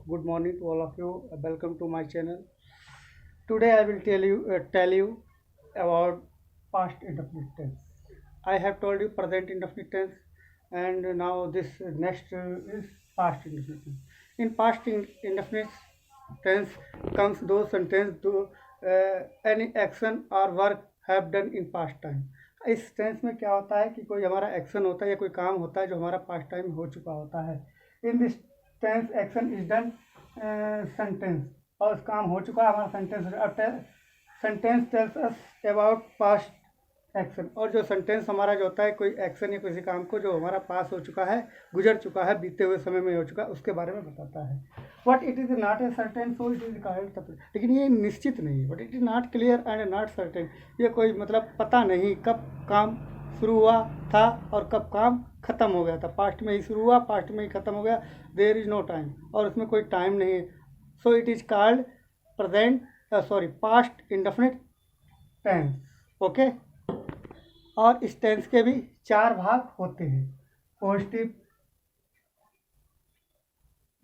good morning to all of you. Welcome to my channel. Today I will tell you about past indefinite tense. I have told you present indefinite tense, and now this next is past indefinite tense. In indefinite tense comes those sentences to any action or work have done in past time. इस tense में क्या होता है कि कोई हमारा action होता है या कोई काम होता है जो हमारा पास्ट टाइम में हो चुका होता है. In this tense action is done sentence, और उस काम हो चुका है हमारा sentence. Sentence tells us about past action, और जो सेंटेंस हमारा जो होता है कोई एक्शन या किसी काम को जो हमारा पास हो चुका है, गुजर चुका है, बीते हुए समय में हो चुका है, उसके बारे में बताता है. But it is not a certain, so it is called. लेकिन ये निश्चित नहीं है. But it is not clear and not certain. ये कोई मतलब पता नहीं कब काम शुरू हुआ था और कब काम ख़त्म हो गया था. पास्ट में ही शुरू हुआ, पास्ट में ही ख़त्म हो गया. देयर इज़ नो टाइम, और उसमें कोई टाइम नहीं है. So it is called past indefinite tense. Okay. और इस टेंस के भी 4 भाग होते हैं: पॉजिटिव,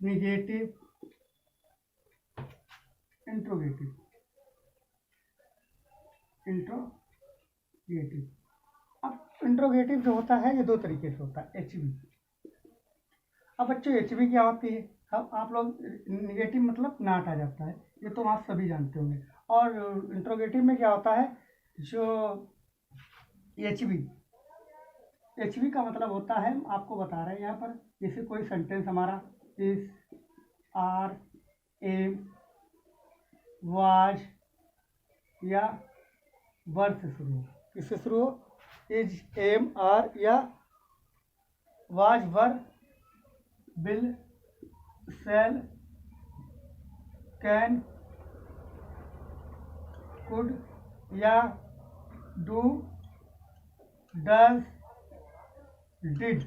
निगेटिव, इंट्रोगेटिव. अब इंट्रोगेटिव जो होता है ये 2 तरीके से होता है. एचवी. अब बच्चों एचवी क्या होती है? अब आप लोग निगेटिव मतलब नाट आ जाता है, ये तो आप सभी जानते होंगे. और इंट्रोगेटिव में क्या होता है? जो एचवी का मतलब होता है, आपको बता रहे हैं यहाँ पर, जैसे कोई सेंटेंस हमारा इज, आर, एम, वाज या वर से शुरू हो. किससे शुरू हो? इज, एम, आर या was, were, will, shall, can, could या do, does, did,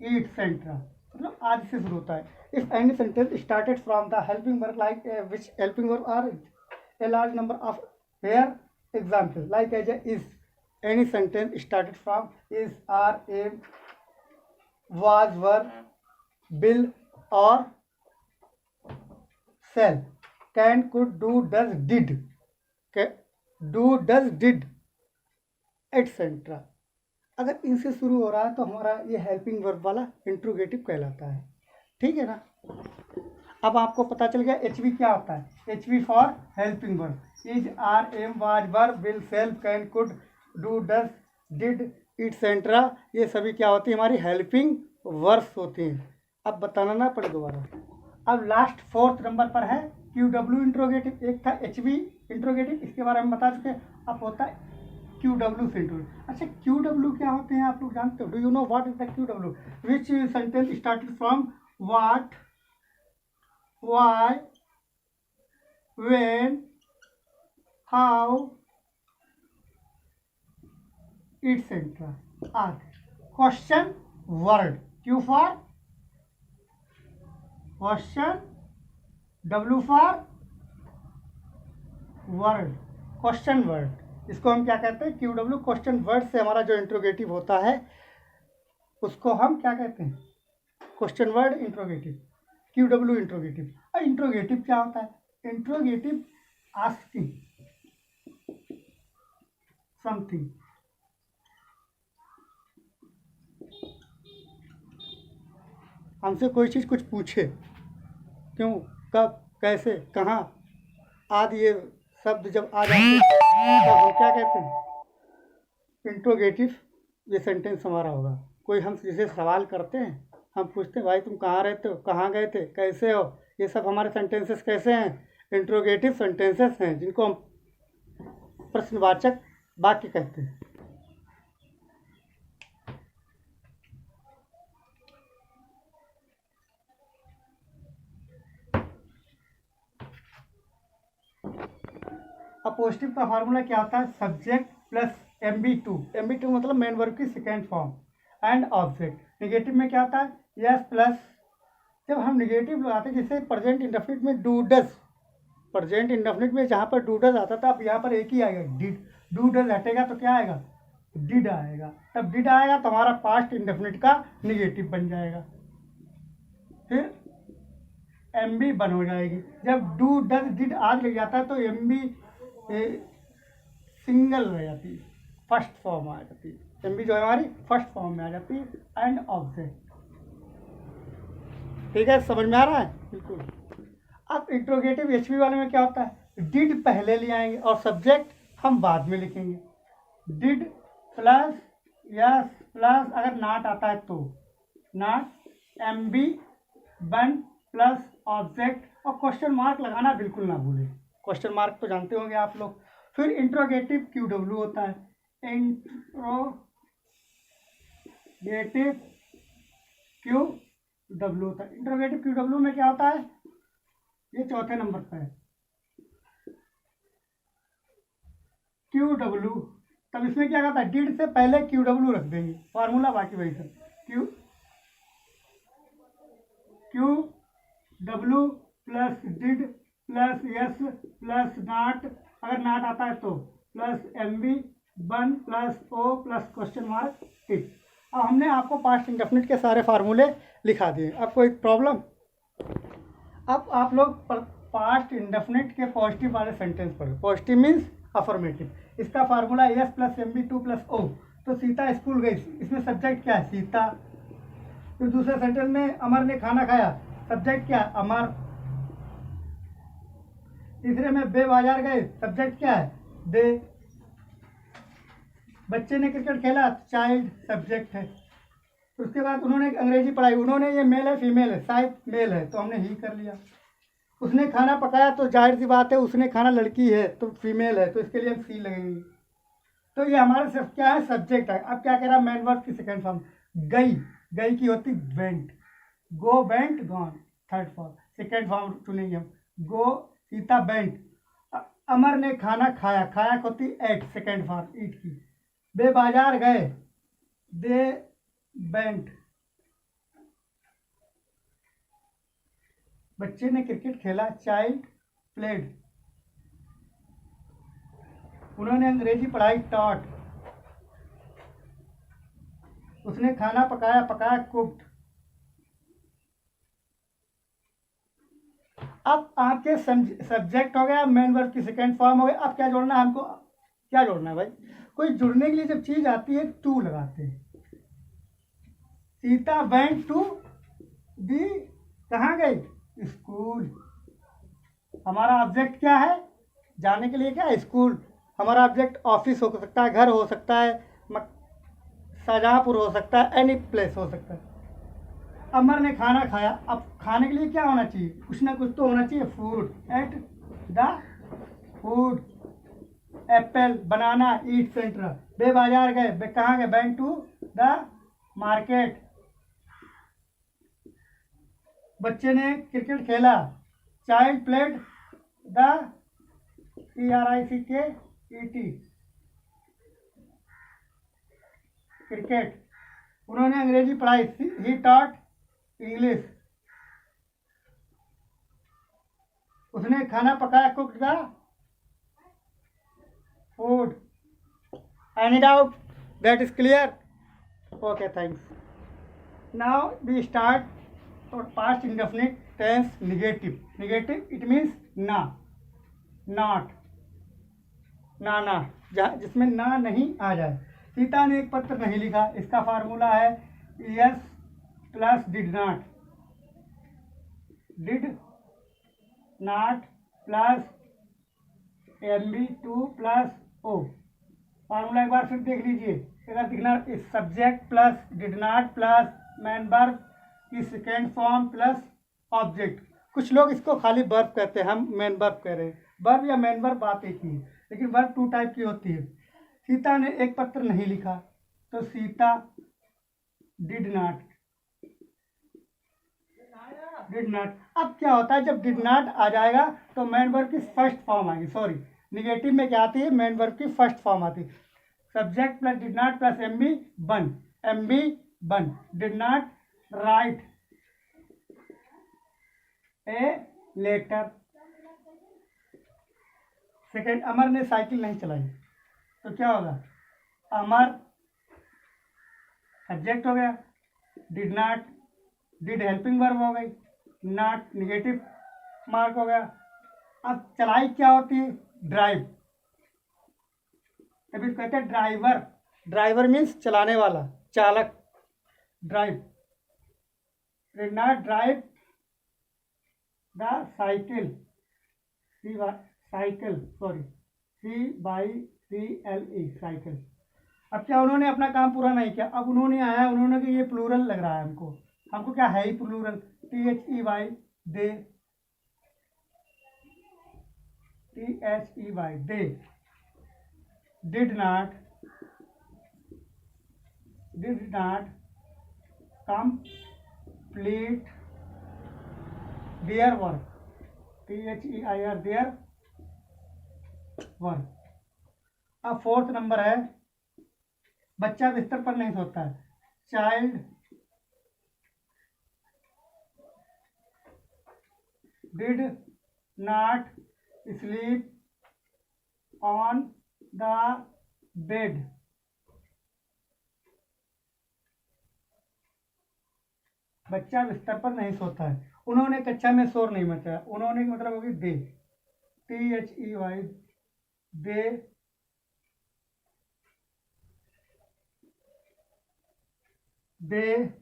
etcetera. मतलब आज से शुरू होता है. If any sentence started from the helping verb like which helping verb are a large number of here examples like as a is. Any sentence started from is, are, am, was, were, will or shall, can, could, do, does, did, do, does, did, etc. अगर इनसे शुरू हो रहा है तो हमारा ये helping verb वाला इंट्रोगेटिव कहलाता है. ठीक है ना. अब आपको पता चल गया एचवी क्या होता है. HV for helping verb. Is, are, am, was, were, will, shall, can, could, do, does, did, etcetera. ये सभी क्या होती है? हमारी हेल्पिंग वर्ब्स होती हैं. अब बताना ना पड़े दोबारा. अब लास्ट 4th नंबर पर है क्यू डब्ल्यू इंट्रोगेटिव. एक था एचवी इंट्रोगेटिव, इसके बारे में बता चुके. अब होता है क्यू डब्ल्यू से इंट्रोगेटिव. अच्छा, क्यू डब्ल्यू क्या होते हैं आप लोग जानते हो? Do you know what is the Q W? Which sentence started from what, why, when, how, etc. are question word. Q for question, W for word. Question word. इसको हम क्या कहते हैं? Q W. क्वेश्चन वर्ड से हमारा जो interrogative होता है उसको हम क्या कहते हैं? Question word interrogative. Q W interrogative. और इंट्रोगेटिव क्या होता है? Interrogative asking something. हमसे कोई चीज़ कुछ पूछे, क्यों, कब, कैसे, कहाँ आदि ये शब्द जब आ जाते हैं तो हम क्या कहते हैं? इंट्रोगेटिव. ये सेंटेंस हमारा होगा. कोई हम जिसे सवाल करते हैं, हम पूछते हैं भाई तुम कहाँ रहते हो, कहाँ गए थे, कैसे हो. ये सब हमारे सेंटेंसेस कैसे हैं? इंट्रोगेटिव सेंटेंसेस हैं, जिनको हम प्रश्नवाचक वाक्य कहते हैं. अपोजिटिव का फार्मूला क्या होता है? Subject plus MB2. MB2 मतलब मेन वर्ब की second form and object. Negative में क्या होता है? S plus. जब हम निगेटिव लगाते हैं, जैसे प्रेजेंट इंडेफिनिट में डू डज, प्रेजेंट इंडेफिनिट में जहाँ पर डू डज आता था, अब यहाँ पर एक ही आएगा डिड. डू डज हटेगा तो क्या आएगा? डिड आएगा. तब डिड आएगा तो हमारा पास्ट इंडेफिनिट का निगेटिव बन जाएगा. फिर एम बी बन हो जाएगी। जब डू डज डिड आदि लग जाता है तो एम बी सिंगल रह जाती है, फर्स्ट फॉर्म आ जाती है। एम बी जो है हमारी फर्स्ट फॉर्म में आ जाती है एंड ऑब्जेक्ट। ठीक है, समझ में आ रहा है? बिल्कुल। अब इंट्रोगेटिव एच बी वाले में क्या होता है, डिड पहले ले आएंगे और सब्जेक्ट हम बाद में लिखेंगे। डिड प्लस यस प्लस अगर नॉट आता है तो not, M B one plus object, और क्वेश्चन मार्क लगाना बिल्कुल ना भूलें। क्वेश्चन मार्क तो जानते होंगे आप लोग। फिर इंट्रोगेटिव क्यू डब्ल्यू होता है, इंट्रोगेटिव क्यू डब्ल्यू होता है। इंट्रोगेटिव क्यू डब्ल्यू में क्या होता है, ये चौथे नंबर पर है क्यू डब्ल्यू। तब इसमें क्या कहता है, डिड से पहले क्यू डब्ल्यू रख देंगे, फार्मूला बाकी वही सब। Q W plus did plus S plus not, अगर नॉट आता है तो plus M B one plus O plus question mark it. अब हमने आपको पास्ट इंडेफिनिट के सारे फार्मूले लिखा दिए। अब कोई प्रॉब्लम? अब आप लोग पास्ट इंडेफिनिट के पॉजिटिव वाले सेंटेंस पढ़ो। Positive means affirmative. इसका formula S plus M B two plus O. तो सीता स्कूल गई, इसमें सब्जेक्ट क्या है, सीता। फिर दूसरे सेंटेंस में अमर ने खाना खाया, सब्जेक्ट क्या है, अमर। तीसरे में बे बाजार गए, सब्जेक्ट क्या है, दे। बच्चे ने क्रिकेट खेला, चाइल्ड सब्जेक्ट है। उसके बाद उन्होंने अंग्रेजी पढ़ाई, उन्होंने ये मेल है फीमेल है, शायद मेल है तो हमने ही कर लिया। उसने खाना पकाया तो जाहिर सी बात है उसने खाना लड़की है तो फीमेल है, तो इसके लिए हम सी लगेंगे। तो ये हमारा सिर्फ क्या है, सब्जेक्ट है। अब क्या कह रहा है, मैन वर्ब की सेकेंड फॉर्म। गई, गई की होती went, go went gone, third form. Second form चुनेंगे हम, गो सीता वेंट। अमर ने खाना खाया, खाया की होती एट, सेकेंड फॉर्म ईट की। बे बाजार गए, दे वेंट। बच्चे ने क्रिकेट खेला, चाइल्ड प्लेड। उन्होंने अंग्रेजी पढ़ाई, टॉट। उसने खाना पकाया, पकाया कुक्ड। अब आपके सब्जेक्ट हो गया, मेन वर्ब की सेकेंड फॉर्म हो गया। अब क्या जोड़ना है हमको, क्या जोड़ना है भाई, कोई जुड़ने के लिए जब चीज आती है टू लगाते हैं। सीता वेंट टू दी, कहाँ गई, स्कूल। हमारा ऑब्जेक्ट क्या है, जाने के लिए क्या है, स्कूल। हमारा ऑब्जेक्ट ऑफिस हो सकता है, घर हो सकता है, शाहजहाँपुर हो सकता है, एनी प्लेस हो सकता है। अमर ने खाना खाया, अब खाने के लिए क्या होना चाहिए, कुछ ना कुछ तो होना चाहिए, food. At the food, apple, banana, eat centre. बे बाजार गए, बे कहाँ गए, वेंट टू द मार्केट। बच्चे ने क्रिकेट खेला, child played the CRICKET cricket. उन्होंने अंग्रेजी पढ़ाई, ही टॉट इंग्लिश। उसने खाना पकाया, cooked the food. Any doubt, that is clear? Okay, thanks. Now we start past indefinite tense negative. Negative it means ना, नॉट, ना जिसमें ना नहीं आ जाए। सीता ने एक पत्र नहीं लिखा, इसका फार्मूला है S plus did not, did not plus M B two plus O. Formula एक बार फिर देख लीजिए, अगर दिखना, subject plus did not plus main verb की सेकेंड फॉर्म प्लस ऑब्जेक्ट। कुछ लोग इसको खाली वर्ब कहते हैं, हम मैन वर्ब कह रहे हैं। वर्ब या मैन वर्ब बात एक ही है, लेकिन वर्ब टू टाइप की होती है। सीता ने एक पत्र नहीं लिखा, तो Sita did not, did not. अब क्या होता है, जब डिड नॉट आ जाएगा तो मैन वर्ब की फर्स्ट फॉर्म आएगी। सॉरी, निगेटिव में क्या आती है, मैन वर्ब की फर्स्ट फॉर्म आती है। Subject plus did not plus M B one, M B one. Did not write a letter. Second, Amar ने साइकिल नहीं चलाई, तो क्या होगा, अमर सब्जेक्ट हो गया, did not, did helping verb हो गई, नॉट निगेटिव मार्क हो गया। अब चलाई क्या होती है? ड्राइव। अभी कहते हैं ड्राइवर, ड्राइवर मीन्स चलाने वाला, चालक, drive. did not drive the cycle, cycle, sorry, CYCLE, cycle. अब क्या उन्होंने अपना काम पूरा नहीं किया, अब उन्होंने आया, उन्होंने कि ये प्लूरल लग रहा है हमको, हमको क्या है ही plural, THEY, they, THEY, they did not complete their work, THEIR, their work. अब फोर्थ नंबर है, बच्चा बिस्तर पर नहीं सोता है, child did not sleep on the bed, बच्चा बिस्तर पर नहीं सोता है, उन्होंने कक्षा में शोर नहीं मचाया, उन्होंने मतलब होगी दे, THEY, they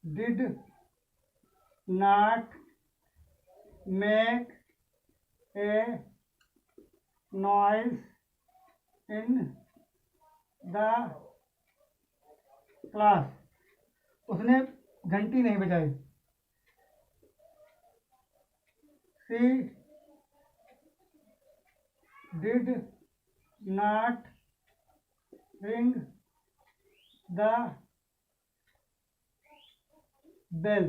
did not make a noise in the class, उसने घंटी नहीं बजाई, she did not ring the bell।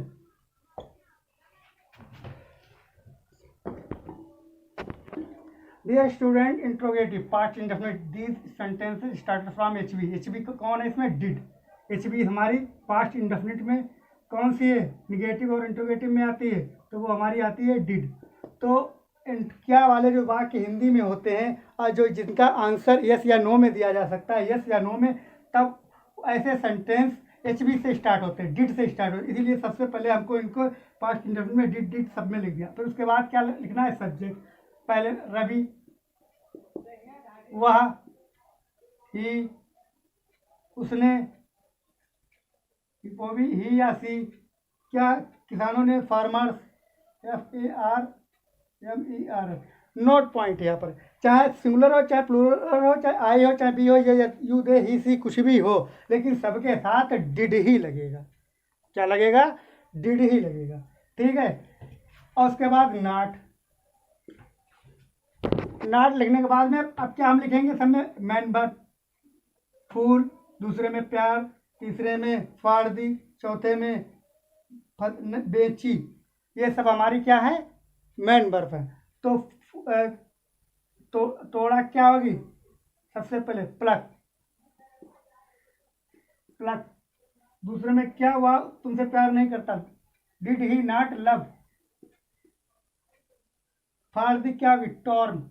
Dear student, interrogative past indefinite, these sentences started from HB। HB कौन है इसमें? डिड। HB हमारी पास्ट इंडेफिनिट में कौन सी है? निगेटिव और इंट्रोगेटिव में आती है, तो वो हमारी आती है डिड। तो क्या वाले जो वाक्य हिंदी में होते हैं और जो जिनका आंसर यस या नो में दिया जा सकता है, यस या नो में, तब ऐसे सेंटेंस HB से स्टार्ट होते हैं, डिड से स्टार्ट होते हैं। इसीलिए सबसे पहले हमको इनको पास्ट इंडेफिनिट में डिड डिड सब में लिख दिया। फिर उसके बाद क्या लिखना है? सब्जेक्ट। पहले रवि, वह, ही, उसने, वो भी ही या सी, क्या किसानों ने, फार्मर्स, FARMER। नोट पॉइंट यहाँ पर, चाहे सिंगुलर हो, चाहे प्लूरल हो, चाहे आई हो, चाहे बी हो, या यू, दे, ही, सी, कुछ भी हो, लेकिन सबके साथ डिड ही लगेगा। क्या लगेगा? डिड ही लगेगा। ठीक है। और उसके बाद नॉट, नॉट लिखने के बाद में अब क्या हम लिखेंगे? सब में मेंबर, फूल, दूसरे में प्यार, तीसरे में फाड़दी, चौथे में बेची, ये सब हमारी क्या है? मेन वर्ब है। तो तोड़ा क्या होगी? सबसे पहले प्लक, प्लक। दूसरे में क्या हुआ? तुमसे प्यार नहीं करता, डिड ही नॉट लव। फाड़दी क्या होगी? Torn,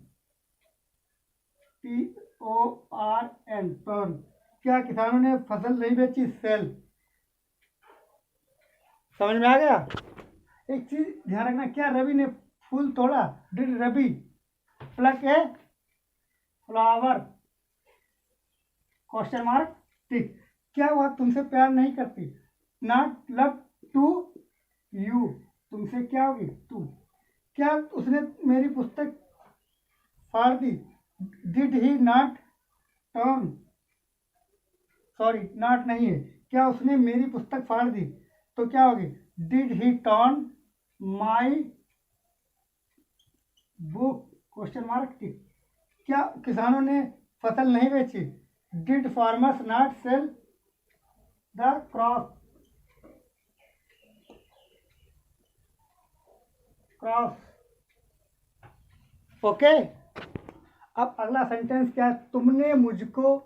TORN, torn. क्या किसानों ने फसल नहीं बेची? सेल। समझ में आ गया? एक चीज ध्यान रखना, क्या रवि ने फूल तोड़ा? Did Ravi pluck a flower? Question mark, tick. क्या हुआ? तुमसे प्यार नहीं करती, नॉट लव टू यू, तुमसे क्या होगी? टू। क्या उसने मेरी पुस्तक फाड़ दी? Did he not turn, sorry not नहीं है, क्या उसने मेरी पुस्तक फाड़ दी? तो क्या होगी? Did he turn my book? Question mark, tick. क्या किसानों ने फसल नहीं बेची? Did farmers not sell the crop? Crop. Okay. अब अगला सेंटेंस क्या है? तुमने मुझको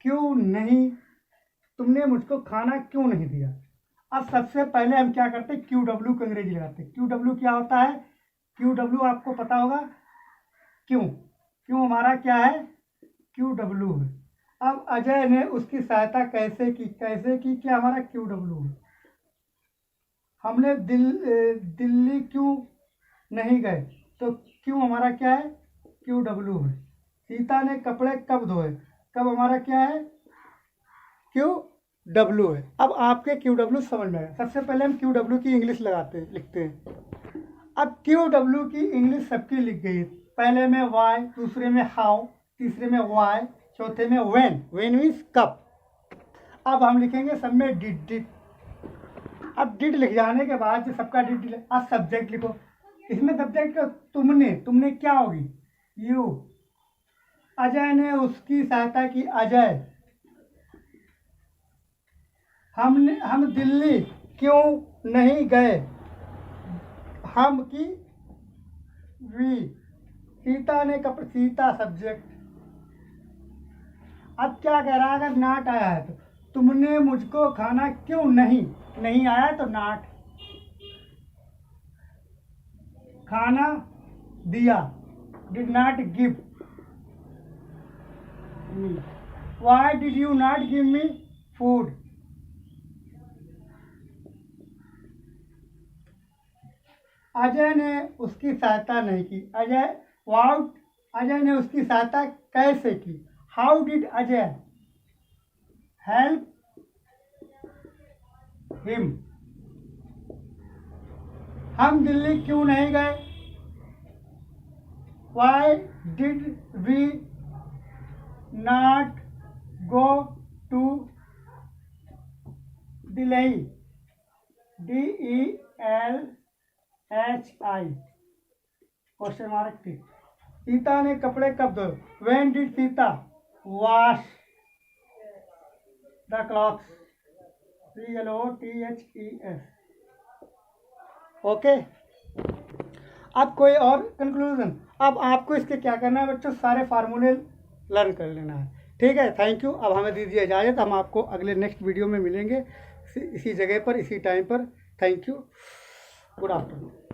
क्यों नहीं, तुमने मुझको खाना क्यों नहीं दिया? अब सबसे पहले हम क्या करते हैं? QW को अंग्रेजी लगाते हैं। QW क्या होता है? QW आपको पता होगा, क्यों। क्यों हमारा क्या है? QW है। अब अजय ने उसकी सहायता कैसे की? कैसे की? क्या हमारा QW है। हमने दिल्ली क्यों नहीं गए, तो क्यों हमारा क्या है, QW है। सीता ने कपड़े कब धोए, कब हमारा क्या है, QW है। अब आपके QW समझ में आया। सबसे पहले हम QW की इंग्लिश लिखते हैं। अब QW की इंग्लिश सबकी लिख गई है। पहले में वाई, दूसरे में हाउ, तीसरे में वाई, चौथे में व्हेन। व्हेन मीन्स कब। अब हम लिखेंगे सब में डिड। अब डिड लिख जाने के बाद जो सबका डिड, अब सब्जेक्ट लिखो। इसमें सब्जेक्ट तुमने क्या होगी, यू। अजय ने उसकी सहायता की, अजय। हम दिल्ली क्यों नहीं गए, हम की वी। सीता ने कपड़े, सीता सब्जेक्ट। अब क्या कह रहा है, अगर नाट आया है तो तुमने मुझको खाना क्यों नहीं आया तो नाट। खाना दिया, did not give me. Why did you not give me food. Ajay ने उसकी सहायता नहीं की, अजय ने उसकी सहायता कैसे की, how did Ajay help him. हम दिल्ली क्यों नहीं गए, why did we not go to Delhi, DELHI question mark थी। सीता ने कपड़े कब धोए, when did Sita wash the clothes, CLOTHES। Okay. अब कोई और कंक्लूजन। अब आपको इसके क्या करना है बच्चों, सारे फार्मूले लर्न कर लेना है। ठीक है, थैंक यू। अब हमें दीजिए इजाज़त, हम आपको अगले नेक्स्ट वीडियो में मिलेंगे इसी जगह पर, इसी टाइम पर। Thank you, good afternoon.